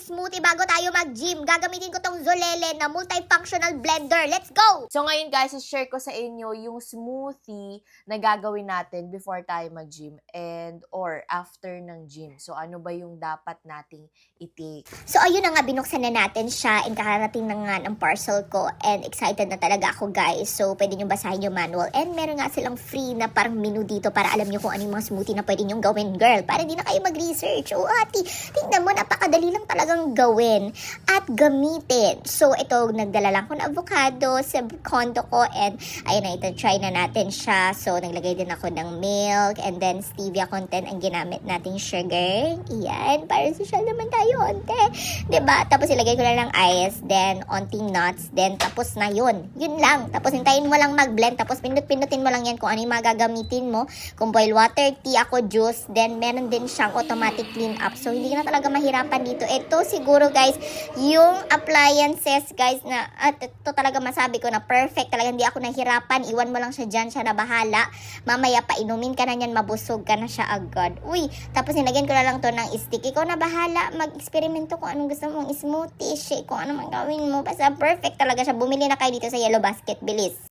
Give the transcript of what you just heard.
smoothie bago tayo mag-gym. Gagamitin ko tong Zolele na multifunctional blender. Let's go! So ngayon guys, share ko sa inyo yung smoothie na gagawin natin before tayo mag-gym and or after ng gym. So ano ba yung dapat nating i-take? So ayun na nga, binuksan na natin siya and kakarating na nga ng parcel ko and excited na talaga ako guys. So pwede nyo basahin yung manual and meron nga silang free na parang menu dito para alam nyo kung ano yung mga smoothie na pwede nyo gawin, girl. Para di na kayo mag-research. O ati, tingnan mo, napakadali lang talagang gawin at gamitin. So ito, nagdala lang ko ng avocado sa condo ko and ayun na, ito, try na natin siya. So naglagay din ako ng milk and then stevia content ang ginamit nating sugar. Iyan, para social naman tayo, onte. Diba? Tapos ilagay ko lang ng ice, then onting nuts, then tapos na yun. Yun lang. Tapos hintayin mo lang mag-blend, tapos pindutin mo lang yan kung ano yung magagamitin mo. Kung boil water, tea ako, juice, then meron din siyang automatic clean up. So hindi ka na talaga mahirapan dito. Ito siguro guys, yung appliances guys na, at ito talaga masabi ko na perfect talaga, hindi ako nahirapan. Iwan mo lang siya dyan, siya na bahala. Mamaya pa inumin ka na yan, mabusog ka na siya agad. Uy, tapos nilagyan ko na lang to ng stick. Ikaw na bahala, mag-eksperimento kung anong gusto mong smoothie, shake, kung ano man gawin mo. Basta perfect talaga siya. Bumili na kayo dito sa Yellow Basket, bilis.